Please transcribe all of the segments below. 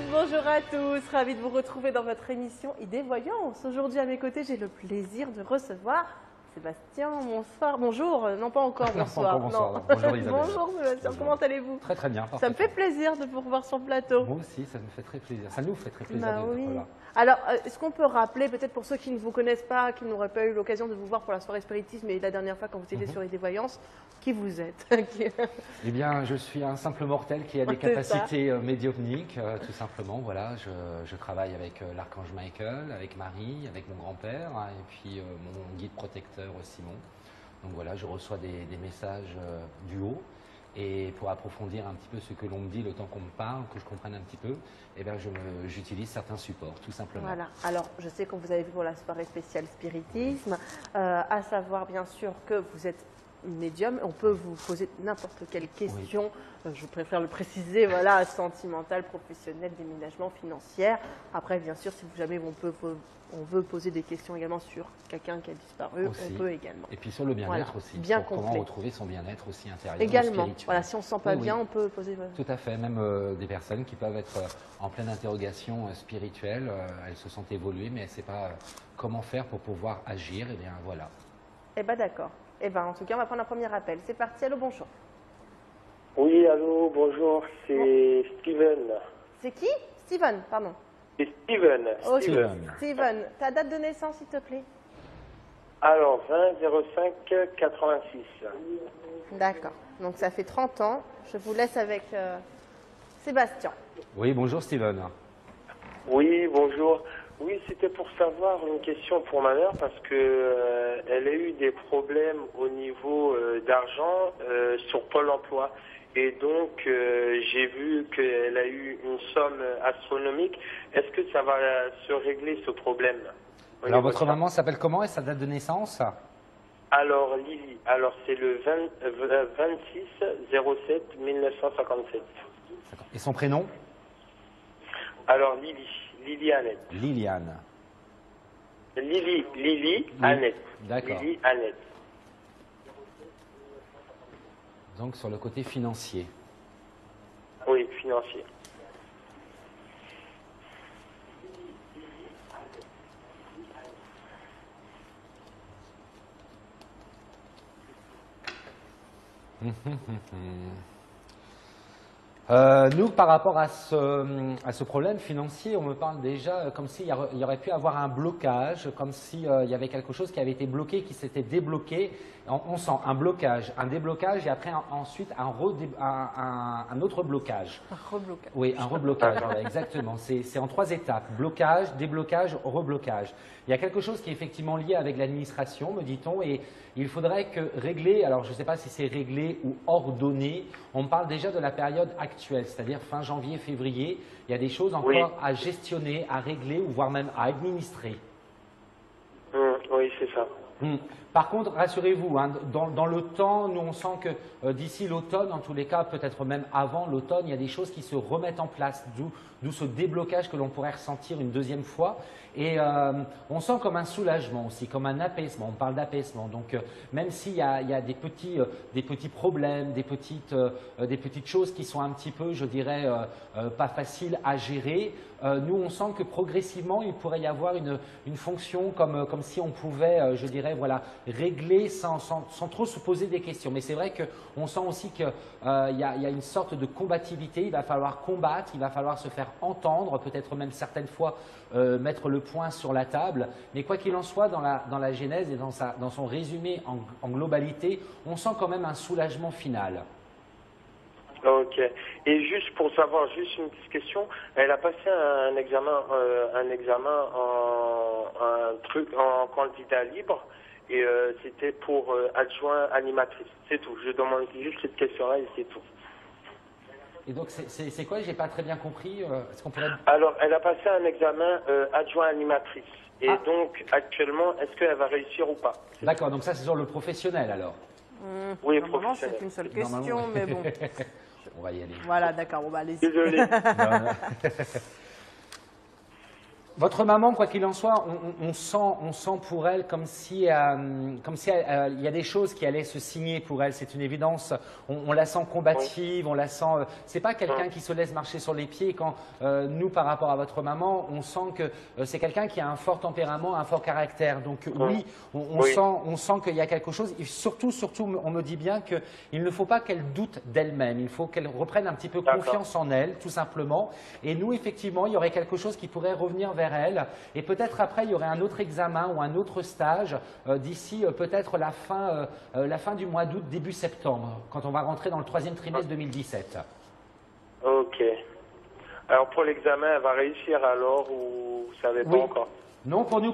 bonjour à tous, ravi de vous retrouver dans votre émission Idées Voyance. Aujourd'hui à mes côtés, j'ai le plaisir de recevoir Sébastien. Bonsoir, bonjour, non pas encore, bonsoir. Non, pas encore, bonsoir. Bonjour Isabelle. Bonjour Sébastien, Bonjour. comment allez-vous? Très très bien. Ça me fait plaisir de vous revoir sur le plateau. Moi aussi, ça me fait très plaisir. Ça nous fait très plaisir Bah d'être oui. là. Alors, est-ce qu'on peut rappeler, peut-être pour ceux qui ne vous connaissent pas, qui n'auraient pas eu l'occasion de vous voir pour la soirée spiritisme et la dernière fois quand vous étiez sur Idées Voyance, qui vous êtes? Eh bien, je suis un simple mortel qui a des C'est ça. capacités médiumniques, tout simplement. Voilà, je travaille avec l'archange Michael, avec Marie, avec mon grand-père, hein, et puis mon guide protecteur Simon. Donc voilà, je reçois des messages du haut. Et pour approfondir un petit peu ce que l'on me dit, le temps qu'on me parle, que je comprenne un petit peu, eh bien, j'utilise certains supports, tout simplement. Voilà, alors je sais qu'on vous avez vu pour la soirée spéciale spiritisme, à savoir bien sûr que vous êtes médium, on peut vous poser n'importe quelle question, je préfère le préciser, voilà, sentimentale, professionnelle, déménagement, financière. Après, bien sûr, si jamais on veut poser des questions également sur quelqu'un qui a disparu, Aussi. on peut également. Et puis sur le bien-être Voilà, aussi, bien sur comment complet. retrouver son bien-être aussi intérieur, Également, spirituel. voilà, si on ne se sent pas Oui, bien, oui. on peut poser... Tout à fait, même des personnes qui peuvent être en pleine interrogation spirituelle, elles se sentent évoluer, mais elles ne savent pas comment faire pour pouvoir agir, et bien voilà. Eh bien d'accord, eh bien en tout cas, on va prendre un premier appel. C'est parti, allô, bonjour. Oui, allô, bonjour, c'est Steven. C'est qui? Steven, pardon. C'est Steven. Oh, Steven. Steven, ta date de naissance, s'il te plaît? Alors, 20-05-86. D'accord. Donc ça fait 30 ans. Je vous laisse avec Sébastien. Oui, bonjour Steven. Oui, bonjour. Oui, c'était pour savoir une question pour ma mère parce que elle a eu des problèmes au niveau d'argent sur Pôle emploi. Et donc, j'ai vu qu'elle a eu une somme astronomique. Est-ce que ça va se régler ce problème? Alors votre maman s'appelle comment et sa date de naissance? Alors, Lily, alors c'est le 26-07-1957. Et son prénom? Alors, Lily Annette. Liliane. Lily Annette. D'accord. Lily Annette. Donc sur le côté financier. Oui, financier. Nous, par rapport à ce problème financier, on me parle déjà comme s'il y aurait pu avoir un blocage, comme s'il y avait quelque chose qui avait été bloqué, qui s'était débloqué. On sent un blocage, un déblocage et après ensuite un autre blocage. Un reblocage. Oui, un reblocage, voilà, exactement. C'est en 3 étapes. Blocage, déblocage, reblocage. Il y a quelque chose qui est effectivement lié avec l'administration, me dit-on, et il faudrait que régler, alors je ne sais pas si c'est réglé ou ordonné, on parle déjà de la période actuelle, c'est-à-dire fin janvier, février, il y a des choses encore à gestionner, à régler ou voire même à administrer. Oui, c'est ça. Par contre, rassurez-vous, hein, dans le temps, nous on sent que d'ici l'automne, en tous les cas, peut-être même avant l'automne, il y a des choses qui se remettent en place, d'où ce déblocage que l'on pourrait ressentir une deuxième fois. Et on sent comme un soulagement aussi, comme un apaisement, on parle d'apaisement. Donc même s'il y a des petits problèmes, des petites choses qui sont un petit peu, je dirais, pas faciles à gérer, nous on sent que progressivement il pourrait y avoir une fonction comme si on pouvait, je dirais, voilà, régler sans trop se poser des questions. Mais c'est vrai qu'on sent aussi qu'il y a une sorte de combativité, il va falloir combattre, il va falloir se faire entendre, peut-être même certaines fois mettre le point sur la table. Mais quoi qu'il en soit, dans la genèse et dans son résumé en globalité, on sent quand même un soulagement final. Ok. Et juste pour savoir, juste une petite question, elle a passé un examen en candidat libre et c'était pour adjoint animatrice. C'est tout. Je demande juste cette question-là et c'est tout. Et donc c'est quoi? J'ai pas très bien compris. Est-ce qu'on pourrait... Alors, elle a passé un examen adjoint animatrice. Et donc, actuellement, est-ce qu'elle va réussir ou pas? D'accord, donc ça c'est sur le professionnel alors. Oui, Normalement, professionnel. c'est une seule question, mais bon. On va y aller. Voilà, d'accord, bon, bah, allez-y. Désolé. Votre maman, quoi qu'il en soit, on sent pour elle comme si il y a des choses qui allaient se signer pour elle. C'est une évidence. On la sent combative, on la sent. C'est pas quelqu'un qui se laisse marcher sur les pieds. Quand nous, par rapport à votre maman, on sent que c'est quelqu'un qui a un fort tempérament, un fort caractère. Donc oui, on sent qu'il y a quelque chose. Et surtout, on me dit bien qu'il ne faut pas qu'elle doute d'elle-même. Il faut qu'elle reprenne un petit peu confiance en elle, tout simplement. Et nous, effectivement, il y aurait quelque chose qui pourrait revenir vers elle, et peut-être après il y aurait un autre examen ou un autre stage d'ici peut-être la fin du mois d'août, début septembre, quand on va rentrer dans le 3e trimestre 2017. Ok. Alors pour l'examen, elle va réussir alors ou vous savez pas encore? Non, pour nous,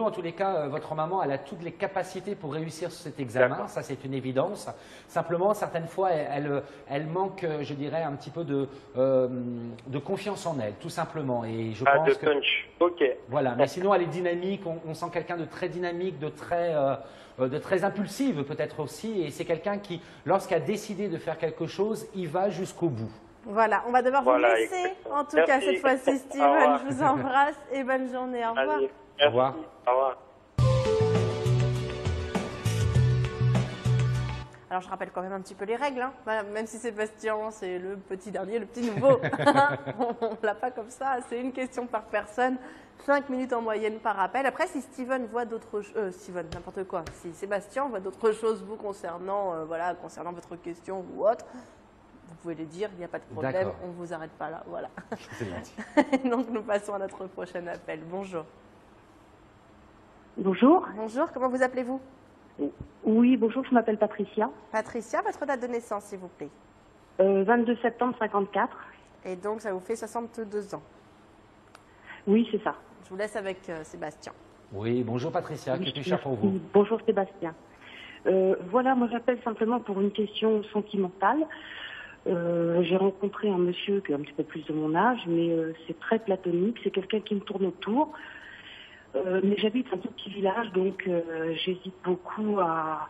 en tous les cas, votre maman, elle a toutes les capacités pour réussir cet examen, ça c'est une évidence. Simplement, certaines fois, elle manque, je dirais, un petit peu de confiance en elle, tout simplement. Et je pense de punch, ok. Voilà, mais sinon elle est dynamique, on sent quelqu'un de très dynamique, de très impulsive peut-être aussi, et c'est quelqu'un qui, lorsqu'il a décidé de faire quelque chose, il va jusqu'au bout. Voilà, on va devoir vous laisser, en tout cas cette fois-ci, Steven. Je vous embrasse et bonne journée. Au revoir. Allez, au revoir. Au revoir. Alors je rappelle quand même un petit peu les règles, hein. Voilà, même si Sébastien c'est le petit dernier, le petit nouveau, on ne l'a pas comme ça, c'est une question par personne, 5 minutes en moyenne par appel. Après si Steven voit d'autres choses, n'importe quoi, si Sébastien voit d'autres choses vous concernant, concernant votre question ou autre, vous pouvez les dire, il n'y a pas de problème, on ne vous arrête pas là, voilà. C'est gentil. Donc nous passons à notre prochain appel. Bonjour. Bonjour. Bonjour, comment vous appelez-vous? Oui, bonjour, je m'appelle Patricia. Patricia, votre date de naissance, s'il vous plaît. 22 septembre 54. Et donc, ça vous fait 62 ans. Oui, c'est ça. Je vous laisse avec Sébastien. Oui, bonjour Patricia, que puis-je faire pour vous? Bonjour Sébastien. Voilà, moi j'appelle simplement pour une question sentimentale. J'ai rencontré un monsieur qui a un petit peu plus de mon âge, mais c'est très platonique, c'est quelqu'un qui me tourne autour. Mais j'habite un tout petit village, donc j'hésite beaucoup à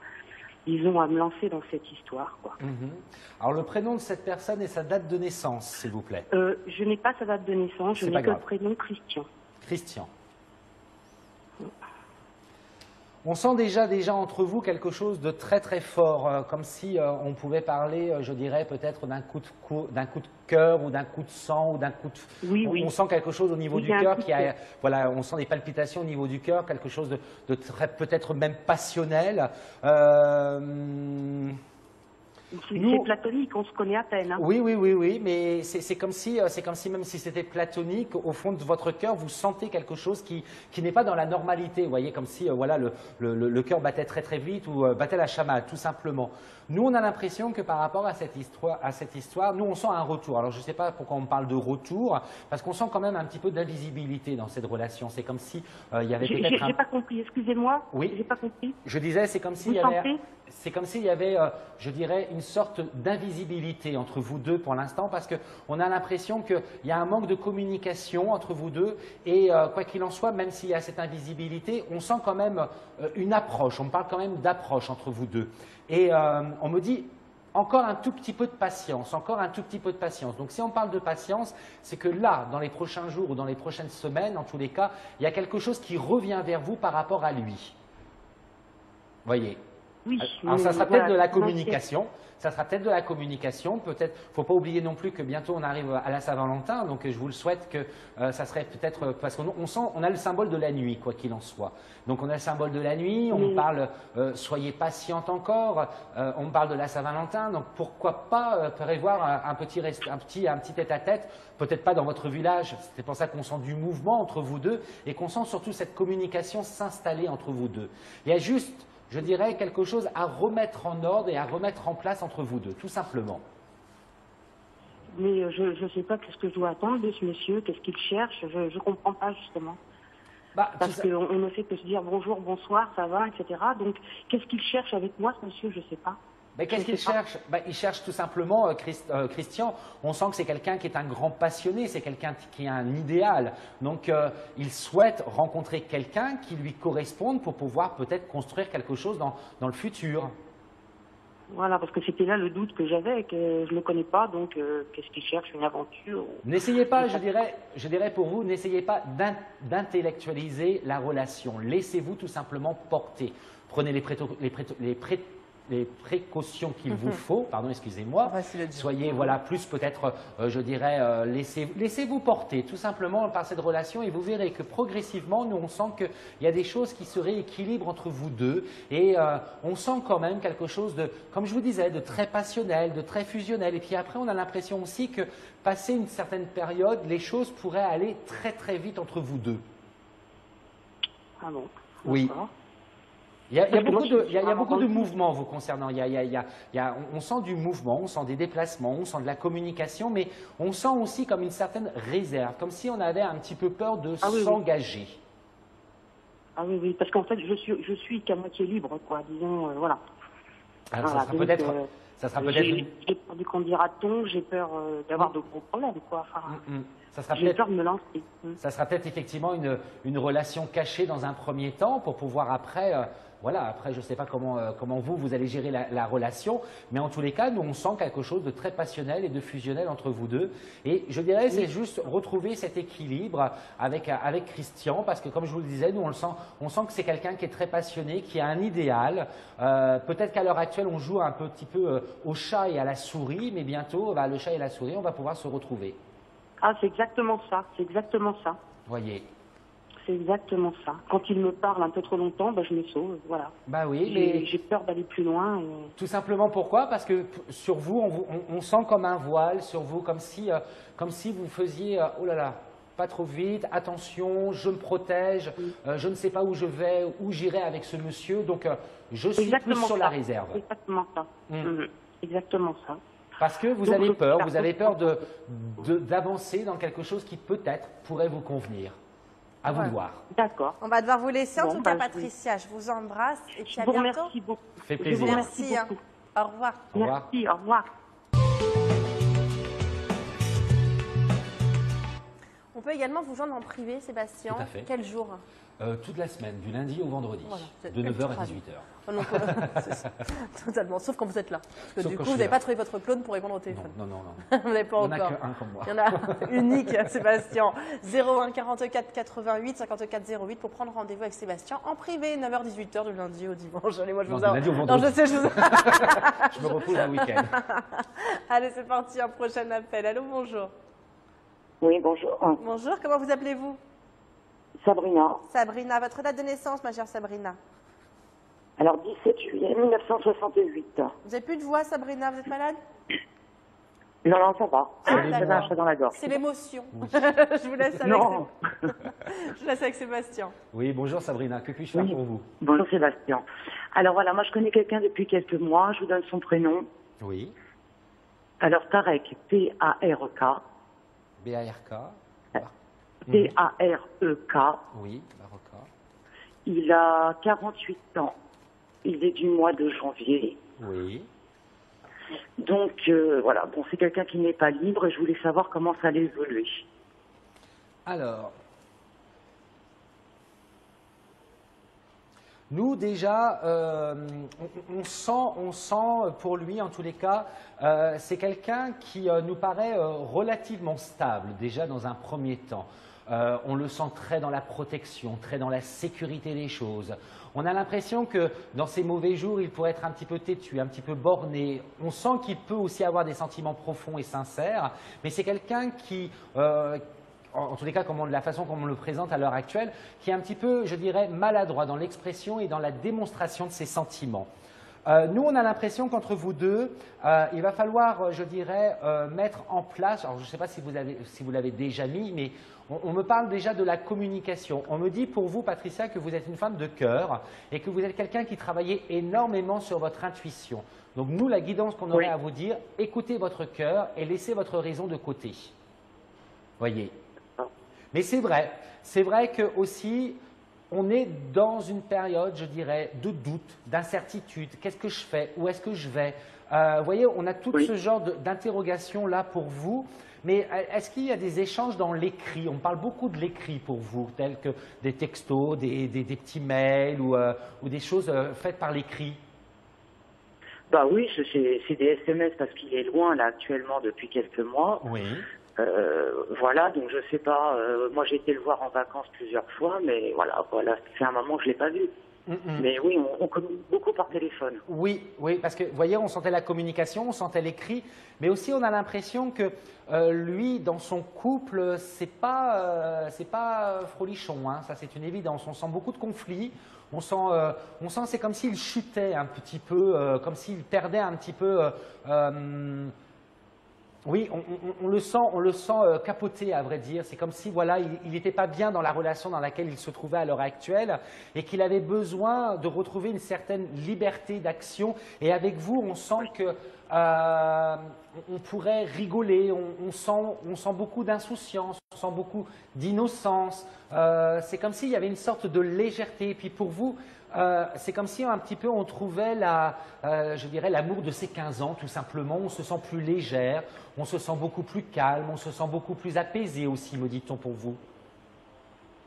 me lancer dans cette histoire, quoi. Alors le prénom de cette personne et sa date de naissance, s'il vous plaît. Je n'ai pas sa date de naissance, je n'ai que le prénom Christian. Christian. On sent déjà entre vous quelque chose de très très fort, comme si on pouvait parler, je dirais, peut-être d'un coup de cœur ou d'un coup de sang ou d'un coup de... Oui. On sent quelque chose au niveau du cœur voilà, on sent des palpitations au niveau du cœur, quelque chose de très, peut-être même passionnel. C'est platonique, on se connaît à peine. Hein. Oui, mais c'est comme si même si c'était platonique, au fond de votre cœur, vous sentez quelque chose qui n'est pas dans la normalité. Vous voyez, comme si le cœur battait très très vite ou battait la chamade, tout simplement. Nous, on a l'impression que par rapport à cette histoire, nous, on sent un retour. Alors, je ne sais pas pourquoi on parle de retour, parce qu'on sent quand même un petit peu d'invisibilité dans cette relation. C'est comme si il y avait peut-être J'ai pas compris, excusez-moi. Oui. J'ai pas compris. Je disais, c'est comme s'il y avait, je dirais, une sorte d'invisibilité entre vous deux pour l'instant, parce qu'on a l'impression qu'il y a un manque de communication entre vous deux, et quoi qu'il en soit, même s'il y a cette invisibilité, on sent quand même une approche, on parle quand même d'approche entre vous deux. Et on me dit, encore un tout petit peu de patience, encore un tout petit peu de patience. Donc si on parle de patience, c'est que là, dans les prochains jours ou dans les prochaines semaines, en tous les cas, il y a quelque chose qui revient vers vous par rapport à lui. Voyez. Oui, alors ça sera peut-être de la communication. Ça sera peut-être de la communication. Peut-être, faut pas oublier non plus que bientôt on arrive à la Saint-Valentin. Donc je vous le souhaite que ça serait peut-être parce qu'on a le symbole de la nuit, quoi qu'il en soit. Donc on a le symbole de la nuit. On parle, soyez patiente encore. On parle de la Saint-Valentin. Donc pourquoi pas prévoir un petit tête-à-tête. Peut-être pas dans votre village. C'est pour ça qu'on sent du mouvement entre vous deux et qu'on sent surtout cette communication s'installer entre vous deux. Il y a juste, je dirais, quelque chose à remettre en ordre et à remettre en place entre vous deux, tout simplement. Mais je ne sais pas ce que je dois attendre de ce monsieur, qu'est-ce qu'il cherche, je ne comprends pas justement. Parce qu'on ne fait que se dire bonjour, bonsoir, ça va, etc. Donc qu'est-ce qu'il cherche avec moi ce monsieur, je ne sais pas. Mais qu'est-ce qu'il cherche? Il cherche tout simplement, Christian, on sent que c'est quelqu'un qui est un grand passionné, c'est quelqu'un qui a un idéal. Donc il souhaite rencontrer quelqu'un qui lui corresponde pour pouvoir peut-être construire quelque chose dans le futur. Voilà, parce que c'était là le doute que j'avais, que je ne le connais pas, donc qu'est-ce qu'il cherche, une aventure? N'essayez pas, je dirais pour vous, n'essayez pas d'intellectualiser la relation. Laissez-vous tout simplement porter. Prenez les précautions qu'il vous faut, pardon, excusez-moi. Soyez, voilà, plus peut-être, je dirais, laissez-vous porter tout simplement par cette relation et vous verrez que progressivement, nous, on sent qu'il y a des choses qui se rééquilibrent entre vous deux et on sent quand même quelque chose de, comme je vous disais, de très passionnel, de très fusionnel. Et puis après, on a l'impression aussi que, passé une certaine période, les choses pourraient aller très très vite entre vous deux. Ah bon? Oui. Il y a beaucoup de mouvements vous concernant. On sent du mouvement, on sent des déplacements, on sent de la communication, mais on sent aussi comme une certaine réserve, comme si on avait un petit peu peur de s'engager. Ah oui, oui, parce qu'en fait, je suis qu'à moitié libre, quoi, disons, voilà. Alors, voilà, ça sera peut-être. J'ai peur du candidaton, j'ai peur d'avoir de gros problèmes, quoi. Enfin, j'ai peur de me lancer. Ça sera peut-être effectivement une relation cachée dans un premier temps pour pouvoir après. Voilà, après, je ne sais pas comment vous allez gérer la relation, mais en tous les cas, nous, on sent quelque chose de très passionnel et de fusionnel entre vous deux. Et je dirais, c'est juste retrouver cet équilibre avec Christian, parce que comme je vous le disais, nous, on sent que c'est quelqu'un qui est très passionné, qui a un idéal. Peut-être qu'à l'heure actuelle, on joue un petit peu au chat et à la souris, mais bientôt, le chat et la souris, on va pouvoir se retrouver. Ah, c'est exactement ça, c'est exactement ça. Voyez. C'est exactement ça. Quand il me parle un peu trop longtemps, je me sauve, voilà. Bah oui, mais j'ai peur d'aller plus loin. Tout simplement pourquoi? Parce que sur vous, on sent comme un voile sur vous, comme si vous faisiez oh là là, pas trop vite, attention, je me protège, je ne sais pas où je vais, où j'irai avec ce monsieur, donc je suis plus sur la réserve. Exactement ça. Exactement ça. Parce que vous avez peur d'avancer dans quelque chose qui peut-être pourrait vous convenir. À vous de voir. D'accord. On va devoir vous laisser. En tout cas, Patricia, je vous embrasse et puis à bientôt. Merci beaucoup. Ça fait plaisir. Merci. Au revoir. Merci, au revoir. On peut également vous joindre en privé, Sébastien. Tout à fait. Quel jour? Toute la semaine, du lundi au vendredi, de 9h à 18h. C'est ça. Totalement, sauf quand vous êtes là. Parce que du coup, vous n'avez n'avez pas trouvé votre clone pour répondre au téléphone. Non. Vous n'avez pas encore. Il n'y en a qu'un comme moi. Il y en a unique, Sébastien. 01 44 88 54 08 pour prendre rendez-vous avec Sébastien en privé, 9h-18h du lundi au dimanche. Allez, moi je vous du lundi au vendredi. Non, je sais, je me repose le week-end. Allez, c'est parti, un prochain appel. Allô, bonjour. Oui, bonjour. Bonjour, comment vous appelez-vous? Sabrina. Sabrina, votre date de naissance, ma chère Sabrina? Alors, 17 juillet 1968. Vous n'avez plus de voix, Sabrina, vous êtes malade? Non, ça va. J'ai un chat dans la gorge. C'est l'émotion. Je vous laisse avec Je vous laisse avec Sébastien. Oui, bonjour Sabrina, que puis-je faire pour vous? Bonjour Sébastien. Alors voilà, moi je connais quelqu'un depuis quelques mois, je vous donne son prénom. Oui. Alors Tarek, T-A-R-E-K. B-A-R-K. T-A-R-E-K. Oui, Baroka. Il a 48 ans. Il est du mois de janvier. Oui. Donc voilà, bon, c'est quelqu'un qui n'est pas libre et je voulais savoir comment ça allait évoluer. Alors, nous déjà, on sent pour lui en tous les cas, c'est quelqu'un qui nous paraît relativement stable déjà dans un premier temps. On le sent très dans la protection, très dans la sécurité des choses. On a l'impression que dans ses mauvais jours, il pourrait être un petit peu têtu, un petit peu borné. On sent qu'il peut aussi avoir des sentiments profonds et sincères, mais c'est quelqu'un qui, en tous les cas, la façon comme on le présente à l'heure actuelle, qui est un petit peu, je dirais, maladroit dans l'expression et dans la démonstration de ses sentiments. Nous, on a l'impression qu'entre vous deux, il va falloir, je dirais, mettre en place, alors je ne sais pas si vous l'avez déjà mis, mais on me parle déjà de la communication. On me dit pour vous, Patricia, que vous êtes une femme de cœur et que vous êtes quelqu'un qui travaillait énormément sur votre intuition. Donc nous, la guidance qu'on aurait à vous dire, écoutez votre cœur et laissez votre raison de côté. Voyez. Mais c'est vrai que aussi, on est dans une période, je dirais, de doute, d'incertitude. Qu'est-ce que je fais? Où est-ce que je vais? Vous voyez, on a tout ce genre d'interrogations là pour vous. Mais est-ce qu'il y a des échanges dans l'écrit? On parle beaucoup de l'écrit pour vous, tels que des textos, des petits mails ou des choses faites par l'écrit. Bah oui, c'est des SMS parce qu'il est loin là actuellement depuis quelques mois. Oui. Voilà, donc je sais pas. Moi j'ai été le voir en vacances plusieurs fois, mais voilà, c'est un moment que je l'ai pas vu. Mais oui, on communique beaucoup par téléphone. Oui, oui, parce que vous voyez, on sentait la communication, on sentait l'écrit, mais aussi on a l'impression que lui, dans son couple, c'est pas frolichon, hein, ça c'est une évidence. On sent beaucoup de conflits, on sent c'est comme s'il chutait un petit peu, comme s'il perdait un petit peu. Oui, on le sent capoté, à vrai dire. C'est comme si, voilà, il n'était pas bien dans la relation dans laquelle il se trouvait à l'heure actuelle et qu'il avait besoin de retrouver une certaine liberté d'action. Et avec vous, on sent que on pourrait rigoler. On sent beaucoup d'insouciance, on sent beaucoup d'innocence. C'est comme s'il y avait une sorte de légèreté. Et puis pour vous, c'est comme si un petit peu on trouvait je dirais l'amour de ses 15 ans, tout simplement. On se sent plus légère, on se sent beaucoup plus calme, on se sent beaucoup plus apaisé aussi, me dit-on pour vous.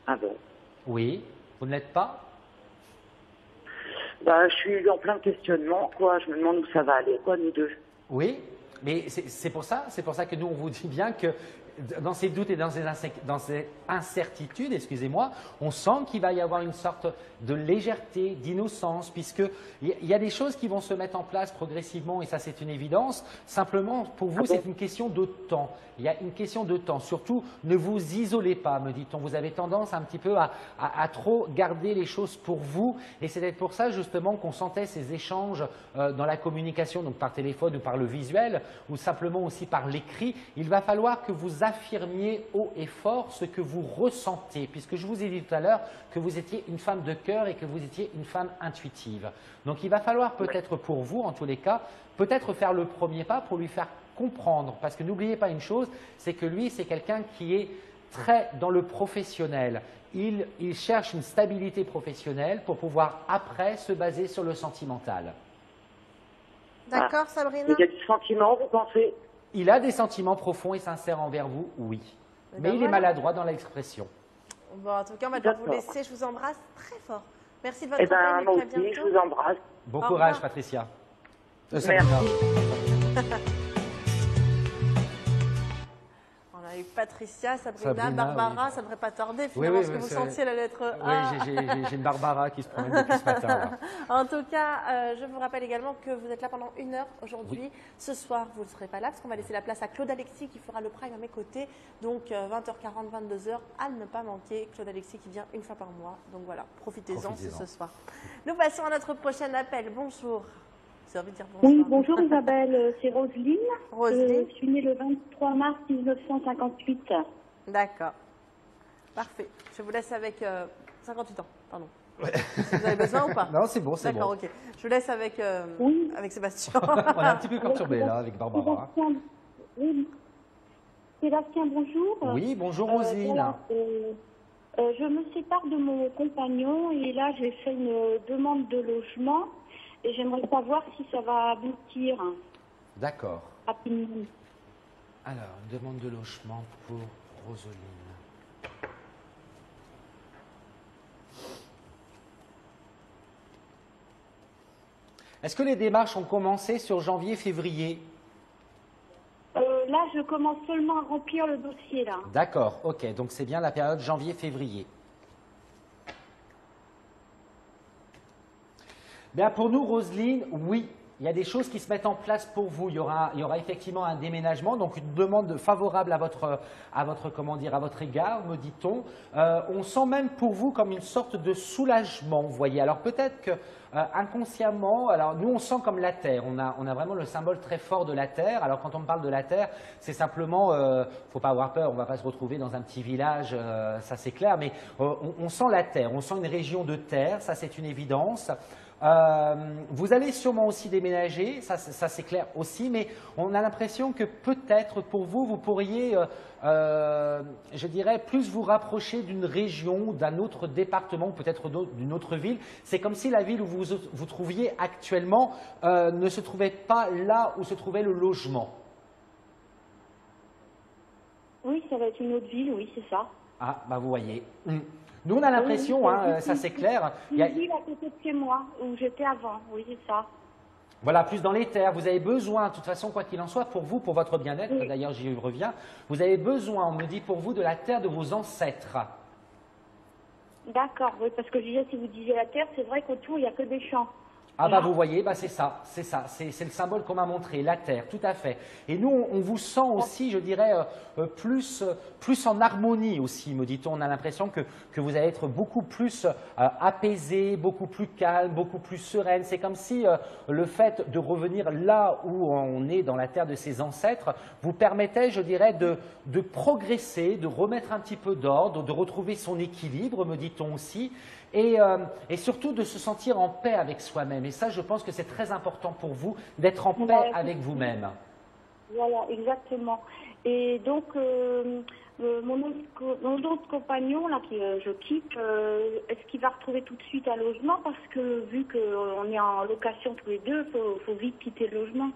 Ah bon? Oui, vous ne l'êtes pas? Bah, je suis en plein questionnement, quoi. Je me demande où ça va aller, quoi, nous deux. Oui, mais c'est pour ça que nous on vous dit bien que dans ces doutes et dans ces incertitudes, excusez-moi, on sent qu'il va y avoir une sorte de légèreté, d'innocence, puisqu'il y a des choses qui vont se mettre en place progressivement, et ça c'est une évidence. Simplement, pour vous, c'est une question de temps. Il y a une question de temps. Surtout, ne vous isolez pas, me dit-on. Vous avez tendance un petit peu à trop garder les choses pour vous, et c'est peut-être pour ça justement qu'on sentait ces échanges dans la communication, donc par téléphone ou par le visuel, ou simplement aussi par l'écrit. Il va falloir que vous affirmiez haut et fort ce que vous ressentez, puisque je vous ai dit tout à l'heure que vous étiez une femme de cœur et que vous étiez une femme intuitive. Donc il va falloir peut-être pour vous, en tous les cas, peut-être faire le premier pas pour lui faire comprendre, parce que n'oubliez pas une chose, c'est que lui, c'est quelqu'un qui est très dans le professionnel. Il cherche une stabilité professionnelle pour pouvoir après se baser sur le sentimental. D'accord, Sabrina? Il y a du sentiment, vous pensez? Il a des sentiments profonds et sincères envers vous, oui. Mais il est maladroit dans l'expression. Bon, en tout cas, on va devoir vous laisser. Je vous embrasse très fort. Merci de votre appel. Moi et aussi, à bientôt. je vous embrasse. Bon courage, Patricia. Merci. On a eu Patricia, Sabrina, Barbara, ça ne devrait pas tarder finalement, oui, parce que vous sentiez la lettre A. Oui, j'ai une Barbara qui se promène depuis ce matin. Là. En tout cas, je vous rappelle également que vous êtes là pendant 1 heure aujourd'hui. Oui. Ce soir, vous ne serez pas là, parce qu'on va laisser la place à Claude Alexis qui fera le prime à mes côtés. Donc 20h40, 22h, à ne pas manquer. Claude Alexis qui vient une fois par mois. Donc voilà, profitez-en, c'est ce soir. Nous passons à notre prochain appel. Bonjour. Dire bonjour. Oui, bonjour Isabelle, c'est Roselyne. Roselyne. Je suis née le 23 mars 1958. D'accord. Parfait. Je vous laisse avec 58 ans, pardon. Ouais. Vous avez besoin ou pas? Non, c'est bon, c'est bon. D'accord, ok. Je vous laisse avec, avec Sébastien. On est un petit peu perturbé là avec Barbara. Oui. Sébastien, bonjour. Oui, bonjour Roselyne. Voilà, je me sépare de mon compagnon et là j'ai fait une demande de logement. Et j'aimerais savoir si ça va aboutir. D'accord. Rapidement. Alors, une demande de logement pour Roselyne. Est-ce que les démarches ont commencé sur janvier-février? Là, je commence seulement à remplir le dossier, là. D'accord, ok. Donc, c'est bien la période janvier-février. Bien, pour nous, Roselyne, oui, il y a des choses qui se mettent en place pour vous. Il y aura effectivement un déménagement, donc une demande favorable à votre égard, me dit-on. On sent même pour vous comme une sorte de soulagement, vous voyez. Alors peut-être que inconsciemment, alors nous on sent comme la terre. On a vraiment le symbole très fort de la terre. Alors quand on parle de la terre, c'est simplement, faut pas avoir peur, on va pas se retrouver dans un petit village, ça c'est clair. Mais on sent la terre, on sent une région de terre, ça c'est une évidence. Vous allez sûrement aussi déménager, ça c'est clair aussi, mais on a l'impression que peut-être pour vous, vous pourriez, je dirais, plus vous rapprocher d'une région, d'un autre département, peut-être d'une autre ville. C'est comme si la ville où vous vous trouviez actuellement ne se trouvait pas là où se trouvait le logement. Oui, ça va être une autre ville, oui, c'est ça. Ah, bah vous voyez. Nous, on a l'impression, ça c'est clair. Une ville à côté de chez moi, où j'étais avant, oui, c'est ça. Voilà, plus dans les terres. Vous avez besoin, de toute façon, quoi qu'il en soit, pour vous, pour votre bien-être, d'ailleurs j'y reviens, vous avez besoin, on me dit pour vous, de la terre de vos ancêtres. D'accord, oui, parce que je disais, si vous disiez la terre, c'est vrai qu'autour, il n'y a que des champs. Ah bah vous voyez, bah c'est ça, c'est le symbole qu'on m'a montré, la terre, tout à fait. Et nous, on vous sent aussi, je dirais, plus en harmonie aussi, me dit-on. On a l'impression que vous allez être beaucoup plus apaisé, beaucoup plus calme, beaucoup plus sereine. C'est comme si le fait de revenir là où on est dans la terre de ses ancêtres vous permettait, je dirais, de progresser, de remettre un petit peu d'ordre, de retrouver son équilibre, me dit-on aussi. Et surtout de se sentir en paix avec soi-même. Et ça, je pense que c'est très important pour vous d'être en paix avec vous-même. Voilà, exactement. Et donc, mon autre compagnon, là, que je quitte, est-ce qu'il va retrouver tout de suite un logement? Parce que vu qu'on est en location tous les deux, il faut vite quitter le logement.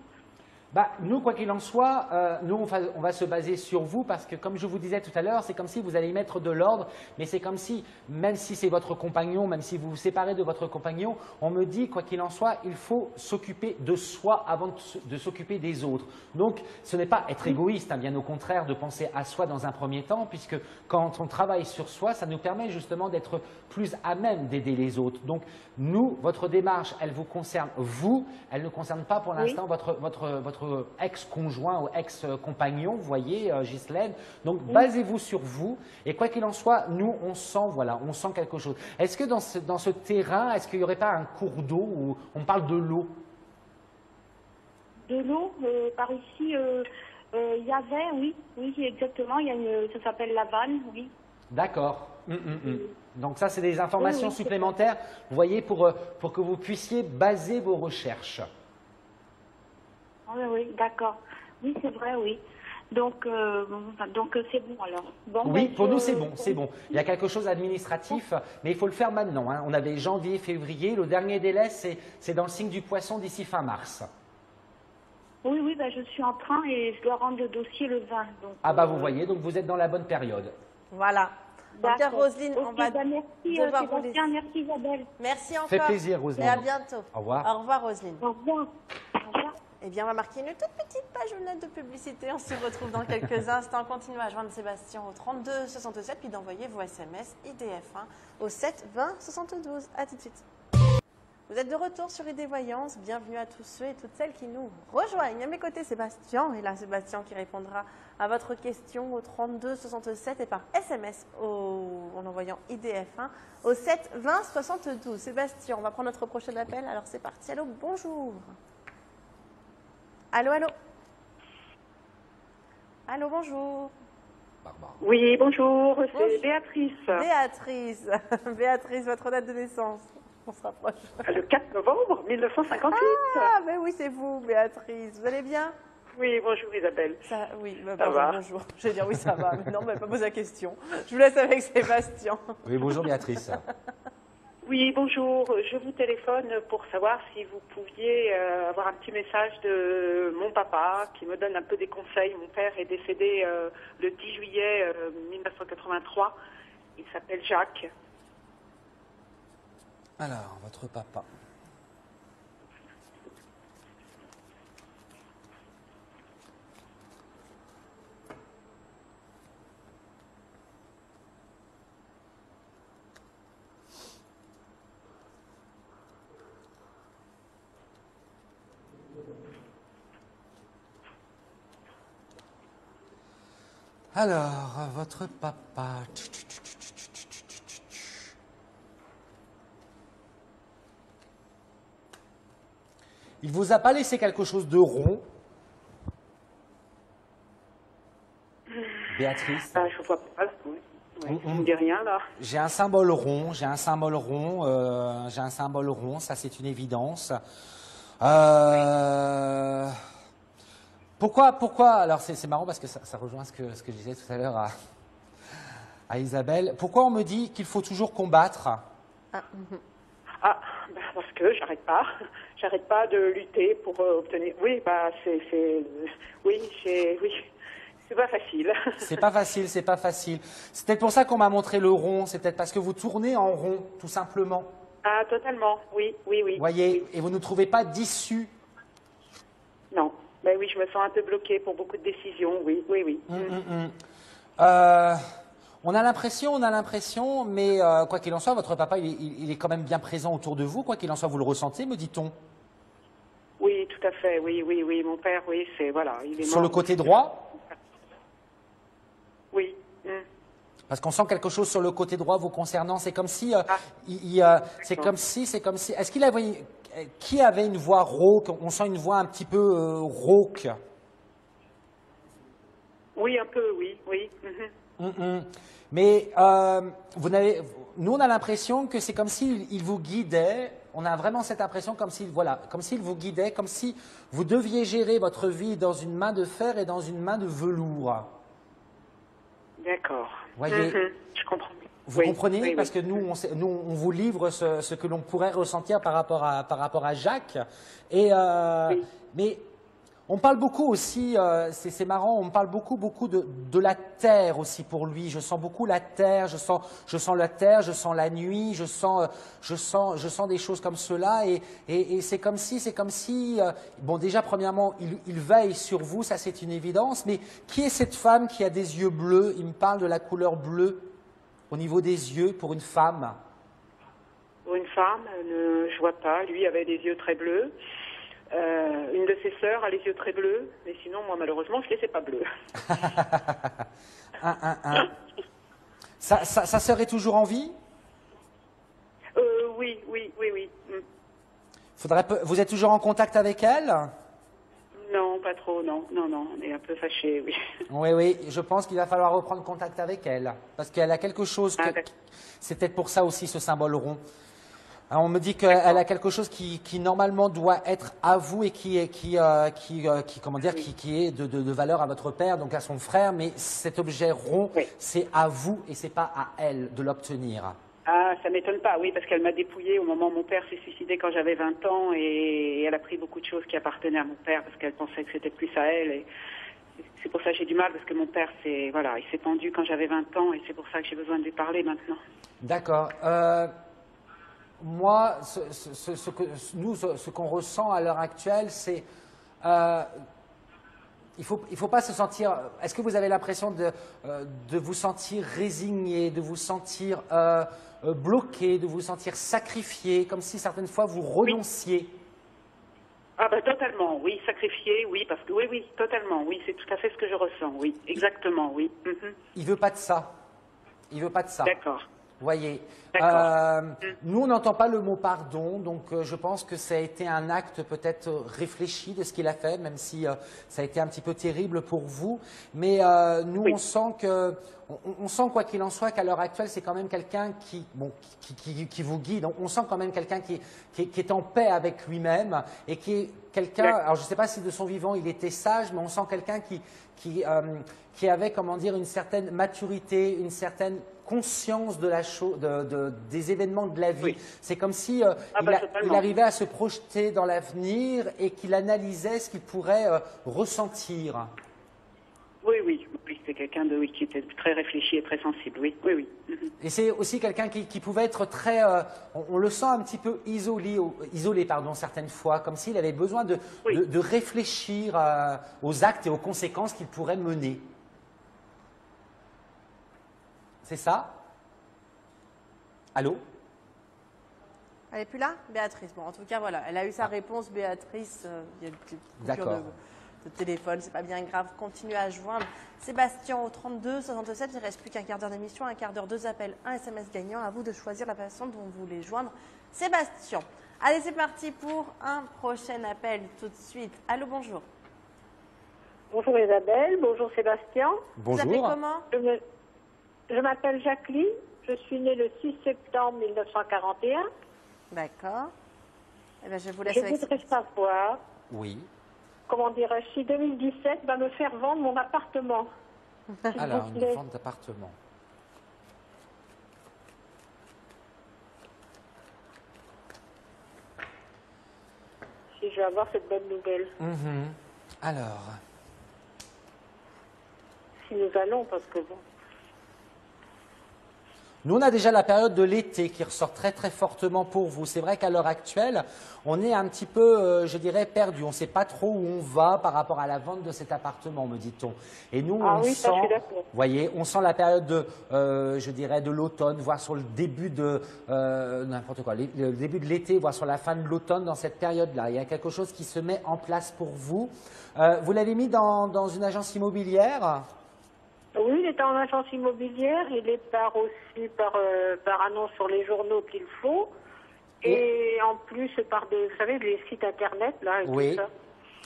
Bah, nous, quoi qu'il en soit, nous, on va se baser sur vous parce que, comme je vous disais tout à l'heure, c'est comme si vous allez y mettre de l'ordre, mais c'est comme si, même si c'est votre compagnon, même si vous vous séparez de votre compagnon, on me dit, quoi qu'il en soit, il faut s'occuper de soi avant de s'occuper des autres. Donc, ce n'est pas être égoïste, hein, bien au contraire, de penser à soi dans un premier temps, puisque quand on travaille sur soi, ça nous permet justement d'être plus à même d'aider les autres. Donc, nous, votre démarche, elle vous concerne vous, elle ne concerne pas pour l'instant votre ex-conjoint ou ex-compagnon, vous voyez, Ghislaine. Donc, basez-vous sur vous. Et quoi qu'il en soit, nous, on sent, voilà, on sent quelque chose. Est-ce que dans ce terrain, est-ce qu'il n'y aurait pas un cours d'eau où on parle de l'eau? De l'eau, par ici, il y avait, oui, exactement. Il y a ça s'appelle la vanne, oui. D'accord. Donc ça, c'est des informations supplémentaires, vous voyez, pour que vous puissiez baser vos recherches. Oui, d'accord. Oui, c'est vrai, oui. Donc c'est bon alors. Bon, oui, pour nous, c'est bon, c'est bon. Il y a quelque chose d'administratif, mais il faut le faire maintenant. Hein. On avait janvier, février. Le dernier délai, c'est dans le signe du poisson d'ici fin mars. Oui, ben, je suis en train et je dois rendre le dossier le 20. Donc, ah bah vous voyez, donc vous êtes dans la bonne période. Voilà. Donc, Roselyne, on va merci, Sébastien, merci Isabelle. Merci encore. Ça fait plaisir, Roselyne. Et à bientôt. Au revoir. Au revoir, Roselyne. Au revoir. Au revoir. Eh bien, on va marquer une toute petite page de publicité. On se retrouve dans quelques instants. Continuez à joindre Sébastien au 32 67 puis d'envoyer vos SMS IDF1 au 7 20 72. À tout de suite. Vous êtes de retour sur ID Voyance. Bienvenue à tous ceux et toutes celles qui nous rejoignent. À mes côtés, Sébastien. Et là, Sébastien qui répondra à votre question au 32 67 et par SMS en envoyant IDF1 au 7 20 72. Sébastien, on va prendre notre prochain appel. Alors, c'est parti. Allô, bonjour. Allô, allô. Allô, bonjour. Barbara. Oui, bonjour, c'est Béatrice. Béatrice. Béatrice, votre date de naissance. On se rapproche. Le 4 novembre 1958. Ah, mais oui, c'est vous, Béatrice. Vous allez bien? Oui, bonjour Isabelle. Ça, oui, ça bonjour, va. bonjour. Je vais dire oui, ça va. Mais non, mais pas poser la question. Je vous laisse avec Sébastien. Oui, bonjour Béatrice. Oui, bonjour. Je vous téléphone pour savoir si vous pouviez avoir un petit message de mon papa qui me donne un peu des conseils. Mon père est décédé le 10 juillet 1983. Il s'appelle Jacques. Alors, votre papa. Alors, votre papa. Il vous a pas laissé quelque chose de rond, Béatrice? Je vois pas. Oui. Je ne dis rien là. J'ai un symbole rond, ça c'est une évidence. Pourquoi, alors c'est marrant parce que ça rejoint ce que je disais tout à l'heure à Isabelle. Pourquoi on me dit qu'il faut toujours combattre? Parce que j'arrête pas de lutter pour obtenir. Oui, c'est pas facile. C'est pas facile. C'est peut-être pour ça qu'on m'a montré le rond. C'est peut-être parce que vous tournez en rond, tout simplement. Ah, totalement. Oui. Voyez, oui. et vous ne trouvez pas d'issue Ben oui, je me sens un peu bloquée pour beaucoup de décisions, oui, oui, oui. On a l'impression, mais quoi qu'il en soit, votre papa, il est quand même bien présent autour de vous. Quoi qu'il en soit, vous le ressentez, me dit-on? Oui, tout à fait, oui, oui, oui. Mon père, oui, c'est, voilà, il est Sur mort. le côté droit? Oui. Parce qu'on sent quelque chose sur le côté droit vous concernant. C'est comme si, c'est comme si. Est-ce qu'il avait, qui avait une voix rauque? On sent une voix un petit peu rauque. Oui, un peu, oui, oui. Mais nous, on a l'impression que c'est comme s'il vous guidait. On a vraiment cette impression comme s'il vous guidait, comme si vous deviez gérer votre vie dans une main de fer et dans une main de velours. D'accord. Voyez, je comprends. vous comprenez? Oui, parce que nous, on vous livre ce que l'on pourrait ressentir par rapport à Jacques. Et, mais on parle beaucoup aussi, c'est marrant, on parle beaucoup de la terre aussi pour lui. Je sens beaucoup la terre, je sens la terre, je sens la nuit, je sens des choses comme cela. Et c'est comme si, bon déjà premièrement, il veille sur vous, ça c'est une évidence. Mais qui est cette femme qui a des yeux bleus? Il me parle de la couleur bleue au niveau des yeux pour une femme. Pour une femme, je vois pas. Lui avait des yeux très bleus. Une de ses sœurs a les yeux très bleus, mais sinon, moi, malheureusement, je ne les ai pas bleus. Sa sœur est toujours en vie? Oui. Vous êtes toujours en contact avec elle? Non, pas trop, non, on est un peu fâchés, oui. Oui, je pense qu'il va falloir reprendre contact avec elle, parce qu'elle a quelque chose, c'est peut-être pour ça aussi ce symbole rond. Alors, on me dit qu'elle a quelque chose qui normalement doit être à vous et qui est de valeur à votre père, donc à son frère, mais cet objet rond, c'est à vous et c'est pas à elle de l'obtenir. Ah, ça m'étonne pas, oui, parce qu'elle m'a dépouillée au moment où mon père s'est suicidé quand j'avais 20 ans et elle a pris beaucoup de choses qui appartenaient à mon père parce qu'elle pensait que c'était plus à elle. Et c'est pour ça que j'ai du mal, parce que mon père, il s'est pendu quand j'avais 20 ans et c'est pour ça que j'ai besoin de lui parler maintenant. D'accord. Moi, ce qu'on ressent à l'heure actuelle, c'est il faut pas se sentir. Est-ce que vous avez l'impression de vous sentir résigné, de vous sentir bloqué, de vous sentir sacrifié, comme si certaines fois vous renonciez? Ah ben totalement, oui, sacrifié, oui, parce que oui, totalement, oui, c'est tout à fait ce que je ressens, oui, exactement, oui. Il veut pas de ça. Il veut pas de ça. D'accord. Voyez, nous on n'entend pas le mot pardon, donc je pense que ça a été un acte peut-être réfléchi de ce qu'il a fait, même si ça a été un petit peu terrible pour vous. Mais nous on sent quoi qu'il en soit qu'à l'heure actuelle c'est quand même quelqu'un qui vous guide. On sent quand même quelqu'un qui est en paix avec lui-même et qui est quelqu'un. Alors je ne sais pas si de son vivant il était sage, mais on sent quelqu'un qui avait, comment dire, une certaine maturité, une certaine conscience de des événements de la vie. Oui. C'est comme si il arrivait à se projeter dans l'avenir et qu'il analysait ce qu'il pourrait ressentir. Oui, c'est quelqu'un qui était très réfléchi et très sensible, oui. Et c'est aussi quelqu'un qui pouvait être très, on le sent un petit peu isolé certaines fois, comme s'il avait besoin de réfléchir aux actes et aux conséquences qu'il pourrait mener. C'est ça? Allô? Elle n'est plus là? Béatrice. Bon, en tout cas, voilà, elle a eu sa réponse, Béatrice. Il y a une petite coupure de téléphone, c'est pas bien grave. Continuez à joindre Sébastien au 32 67. Il ne reste plus qu'un quart d'heure d'émission, un quart d'heure, 2 appels, un SMS gagnant. À vous de choisir la façon dont vous voulez joindre Sébastien. Allez, c'est parti pour un prochain appel tout de suite. Allô, bonjour. Bonjour Isabelle, bonjour Sébastien. Bonjour. Vous appelez comment? Je m'appelle Jacqueline, je suis née le 6 septembre 1941. D'accord. Eh bien, je vous laisse Je voudrais savoir, comment dirais-je, si 2017 va me faire vendre mon appartement. Alors, une vente d'appartement. Si je vais avoir cette bonne nouvelle. Alors. Si nous allons, parce que bon. Nous, on a déjà la période de l'été qui ressort très très fortement pour vous. C'est vrai qu'à l'heure actuelle, on est un petit peu, je dirais, perdu. On ne sait pas trop où on va par rapport à la vente de cet appartement, me dit-on. Et nous, on sent, voyez, on sent la période de, je dirais, de l'automne, voire sur le début de n'importe quoi, le début de l'été, voire sur la fin de l'automne, dans cette période-là. Il y a quelque chose qui se met en place pour vous. Vous l'avez mis dans une agence immobilière? Oui, il est en agence immobilière, il est aussi par annonce sur les journaux qu'il faut, et en plus par des, vous savez, les sites internet, là, et oui. tout ça.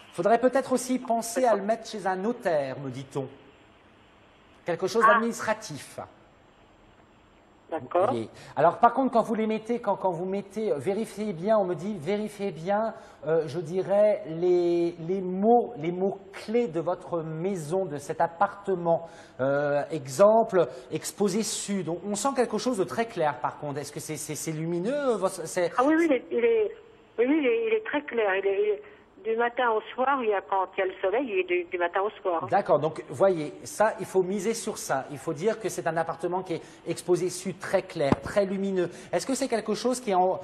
Il faudrait peut-être aussi penser à le mettre chez un notaire, me dit-on. Quelque chose d'administratif. D'accord. Alors par contre, quand vous les mettez, quand vous mettez, vérifiez bien, on me dit, vérifiez bien, je dirais, les mots clés de votre maison, de cet appartement. Exemple, exposé sud. On sent quelque chose de très clair par contre. Est-ce que c'est lumineux? Ah oui, il est très clair. Il est du matin au soir, quand il y a le soleil, il est du matin au soir. D'accord, donc voyez, ça, il faut miser sur ça. Il faut dire que c'est un appartement qui est exposé sud, très clair, très lumineux. Est-ce que c'est quelque chose qui est en...